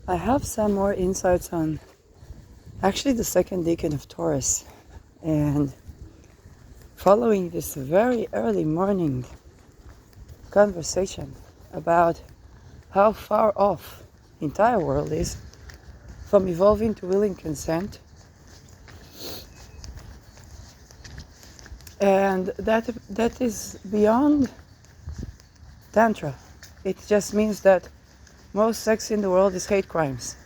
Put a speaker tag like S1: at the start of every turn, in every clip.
S1: I have some more insights on actually the second decan of Taurus, and following this very early morning conversation about how far off the entire world is from evolving to willing consent, and that is beyond Tantra. It just means that most sex in the world is hate crimes.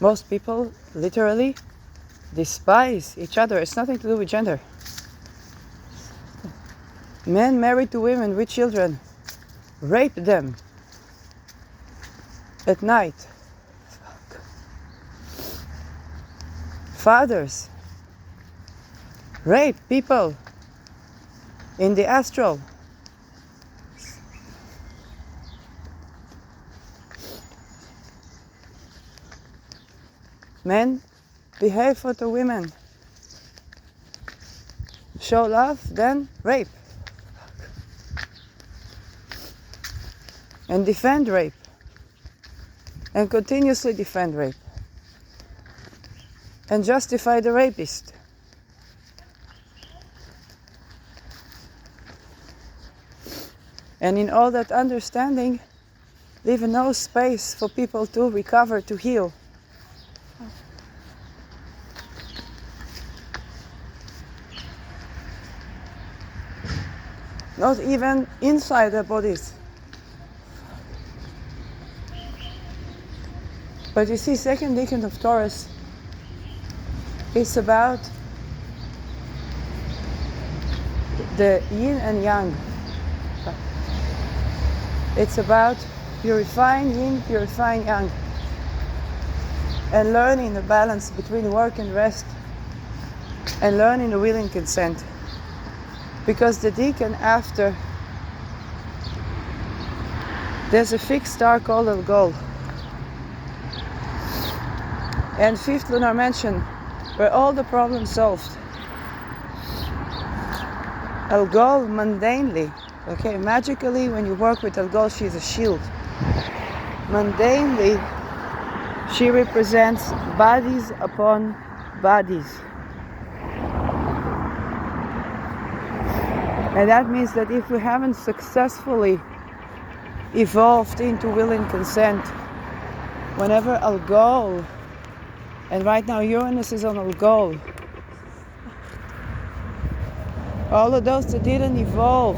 S1: Most people literally despise each other. It's nothing to do with gender. Men married to women with children rape them at night. Fathers rape people in the astral. Men behave for the women, show love, then rape, and defend rape, and continuously defend rape, and justify the rapist. And in all that understanding, leave no space for people to recover, to heal. Not even inside their bodies. But you see, second decan of Taurus, it's about the yin and yang. It's about purifying yin, purifying yang, and learning the balance between work and rest, and learning the willing consent. Because the decan after, there's a fixed star called El Gol. And fifth lunar mansion, where all the problems solved. El Gol mundanely, okay, magically when you work with El Gol, she's a shield. Mundanely, she represents bodies upon bodies. And that means that if we haven't successfully evolved into willing consent, whenever Algol, and right now Uranus is on Algol, all of those that didn't evolve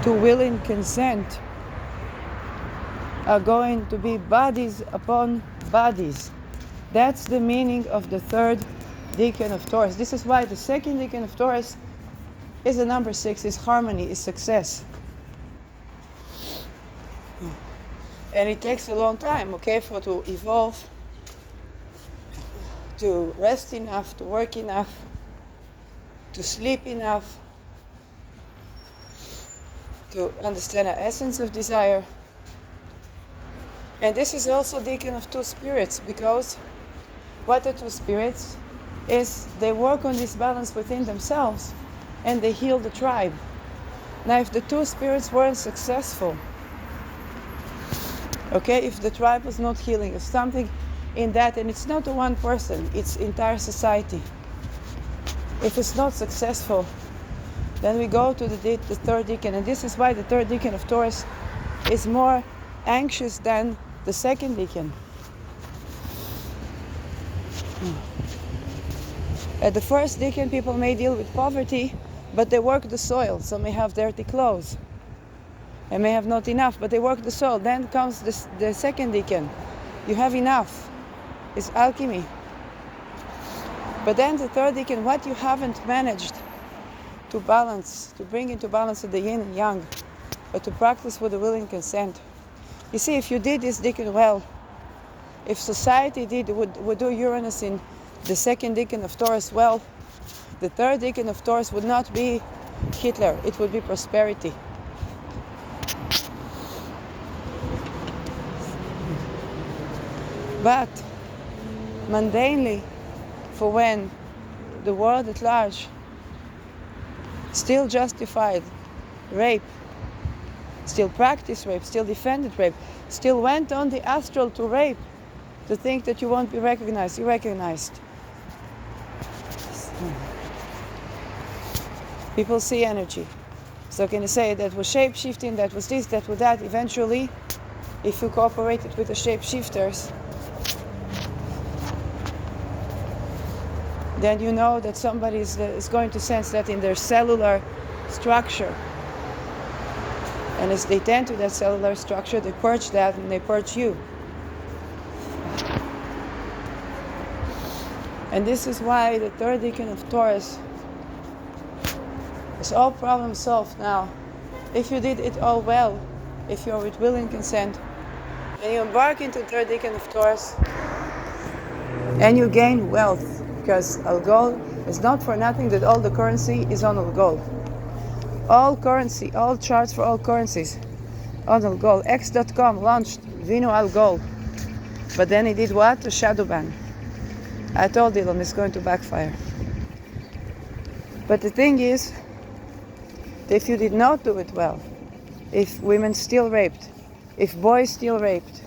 S1: to willing consent are going to be bodies upon bodies. That's the meaning of the third decan of Taurus. This is why the second decan of Taurus is the number 6, is harmony, is success. And it takes a long time, okay, for to evolve, to rest enough, to work enough, to sleep enough, to understand the essence of desire. And this is also decan of two spirits, because what are two spirits? Is they work on this balance within themselves and they heal the tribe. Now if the two spirits weren't successful, okay, if the tribe was not healing, if something in that, and it's not one person, it's entire society. If it's not successful, then we go to the third decan, and this is why the third decan of Taurus is more anxious than the second decan. At the first decan, people may deal with poverty, but they work the soil, so may have dirty clothes. They may have not enough, but they work the soil. Then comes the second decan. You have enough. It's alchemy. But then the third decan, what you haven't managed to balance, to bring into balance the yin and yang, but to practice with the willing consent. You see, if you did this decan well, if society would do Uranus in the second decan of Taurus well, the third decan of Taurus would not be Hitler, it would be prosperity. But mundanely, for when the world at large still justified rape, still practiced rape, still defended rape, still went on the astral to rape, to think that you won't be recognized. You're recognized. People see energy. So can you say that was shape-shifting, that was this, that was that? Eventually, if you cooperated with the shape-shifters, then you know that somebody is going to sense that in their cellular structure. And as they tend to that cellular structure, they purge that and they purge you. And this is why the third decan of Taurus is all problems solved now. If you did it all well, if you're with will and consent, and you embark into third decan of Taurus, and you gain wealth, because Algol is not for nothing that all the currency is on Algol. All currency, all charts for all currencies on Algol. X.com launched Vino Algol, but then he did what? A shadow ban. I told Elon it's going to backfire. But the thing is, if you did not do it well, if women still raped, if boys still raped,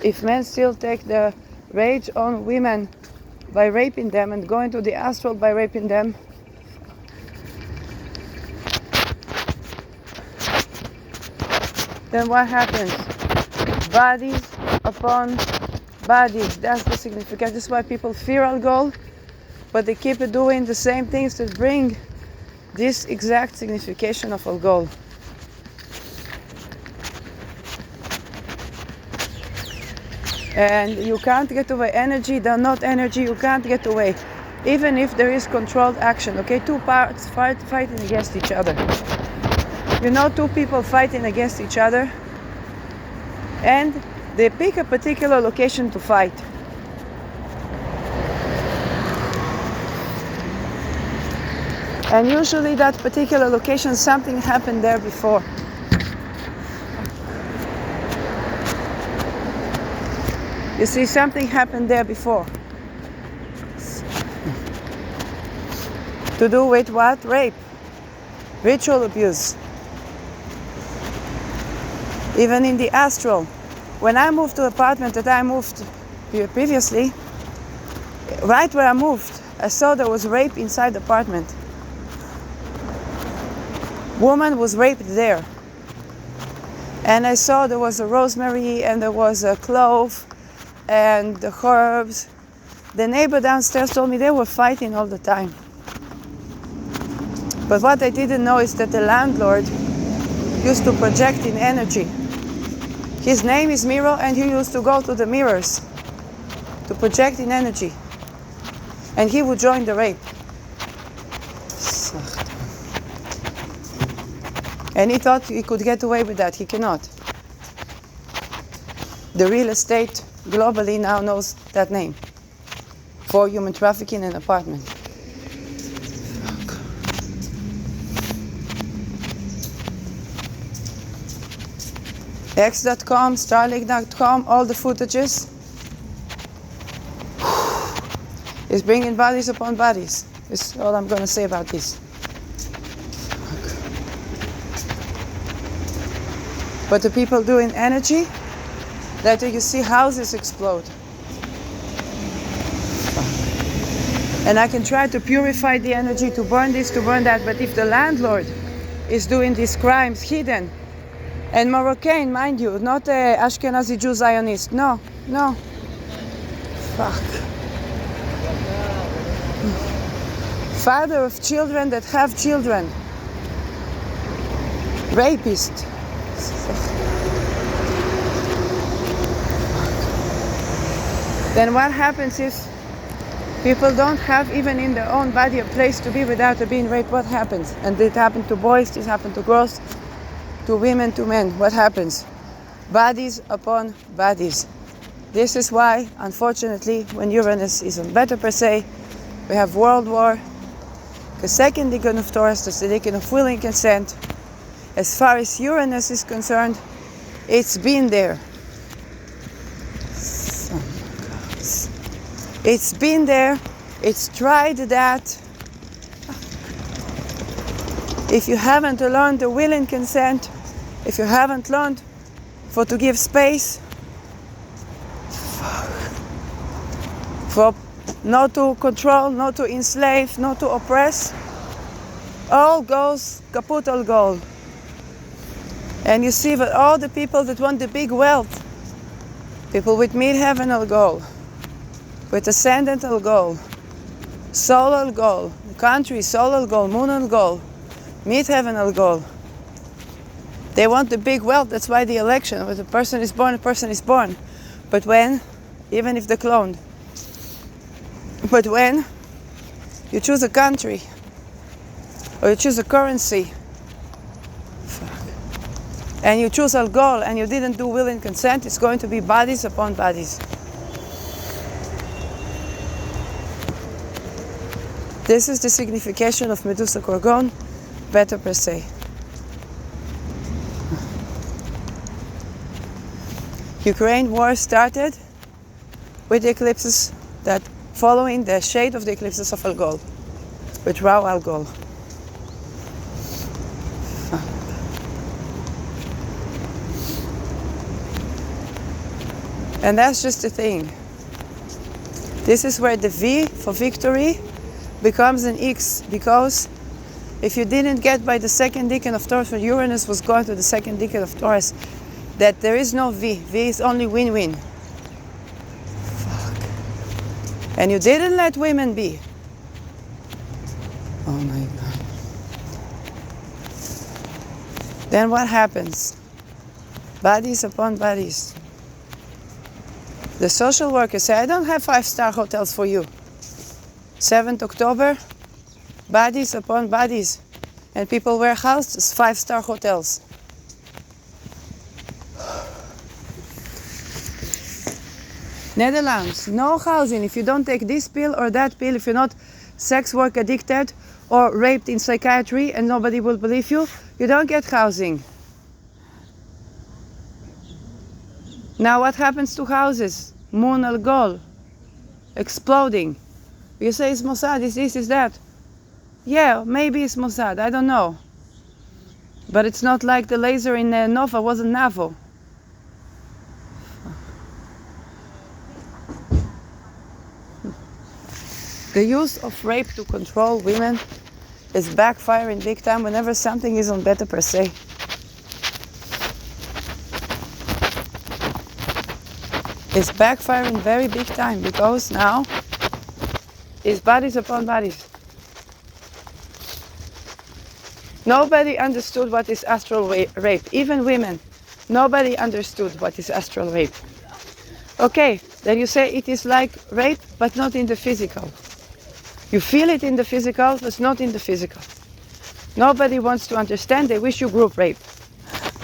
S1: if men still take the rage on women by raping them and go into the astral by raping them, then what happens? Bodies upon bodies. That's the significance. That's why people fear Algol, but they keep doing the same things that bring this exact signification of Algol. And you can't get away. Energy, they're not energy, you can't get away. Even if there is controlled action, okay? Two parts fighting against each other. You know, two people fighting against each other, and they pick a particular location to fight. And usually that particular location, something happened there before. You see, something happened there before. To do with what? Rape. Ritual abuse. Even in the astral. When I moved to the apartment that I moved previously, right where I moved, I saw there was rape inside the apartment. Woman was raped there. And I saw there was a rosemary and there was a clove and the herbs. The neighbor downstairs told me they were fighting all the time. But what I didn't know is that the landlord used to project in energy. His name is Miro, and he used to go to the mirrors to project in energy. And he would join the rape. And he thought he could get away with that. He cannot. The real estate globally now knows that name for human trafficking in an apartment. X.com, Starlink.com, all the footages is bringing bodies upon bodies. That's all I'm going to say about this. But the people doing energy, that you see houses explode. And I can try to purify the energy, to burn this, to burn that, but if the landlord is doing these crimes hidden, and Moroccan, mind you, not Ashkenazi Jew Zionist, no. Fuck. Father of children that have children. Rapist. Then what happens if people don't have even in their own body a place to be without being raped? What happens? And it happened to boys, this happened to girls, to women, to men. What happens? Bodies upon bodies. This is why, unfortunately, when Uranus is on Beta per se, we have World War. The second decan of Taurus, the decan of will and consent. As far as Uranus is concerned, it's been there. It's been there. It's tried that. If you haven't learned the will and consent, if you haven't learned to give space, for not to control, not to enslave, not to oppress, all goes kaput, all goal. And you see that all the people that want the big wealth, people with mid-heaven all goal, with ascendant all goal, soul all goal, country, soul all goal, moon all goal, mid-heaven all goal. They want the big wealth. That's why the election, when a person is born, a person is born. But when, even if they're cloned, but when you choose a country or you choose a currency and you choose a goal and you didn't do will and consent, it's going to be bodies upon bodies. This is the signification of Medusa Gorgon, Beta per se. Ukraine war started with the eclipses that following the shade of the eclipses of Algol, with Ra Algol. And that's just the thing. This is where the V for victory becomes an X, because if you didn't get by the second decan of Taurus, when Uranus was going to the second decan of Taurus, that there is no V. V is only win-win. And you didn't let women be. Oh my God. Then what happens? Bodies upon bodies. The social workers say, I don't have 5-star hotels for you. 7th October, bodies upon bodies. And people wear houses, 5-star hotels. Netherlands, no housing if you don't take this pill or that pill, if you're not sex work addicted or raped in psychiatry and nobody will believe you, you don't get housing. Now what happens to houses? Moon al Gol, exploding. You say it's Mossad, it's this, it's that. Yeah, maybe it's Mossad, I don't know. But it's not like the laser in Nova wasn't Navo. The use of rape to control women is backfiring big time whenever something is on Beta per se. It's backfiring very big time because now it's bodies upon bodies. Nobody understood what is astral rape, even women. Nobody understood what is astral rape. Okay, then you say it is like rape, but not in the physical. You feel it in the physical, but not in the physical. Nobody wants to understand. They wish you group rape.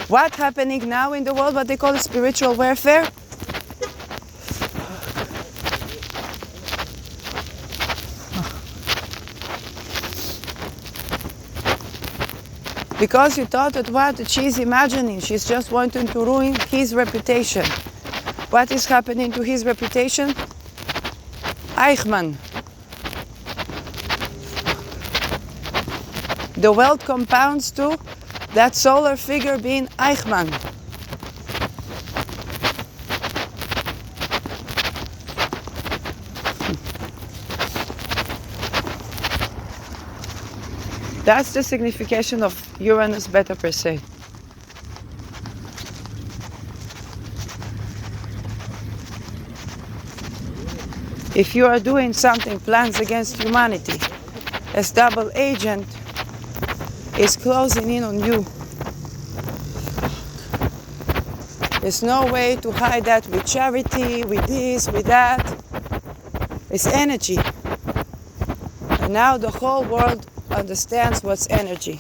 S1: What's happening now in the world, what they call spiritual warfare? Because you thought that what she's imagining, she's just wanting to ruin his reputation. What is happening to his reputation? Eichmann. The wealth compounds to that solar figure being Eichmann. That's the signification of Uranus Beta per se. If you are doing something, plans against humanity, as double agent is closing in on you. There's no way to hide that with charity, with this, with that. It's energy. And now the whole world understands what's energy.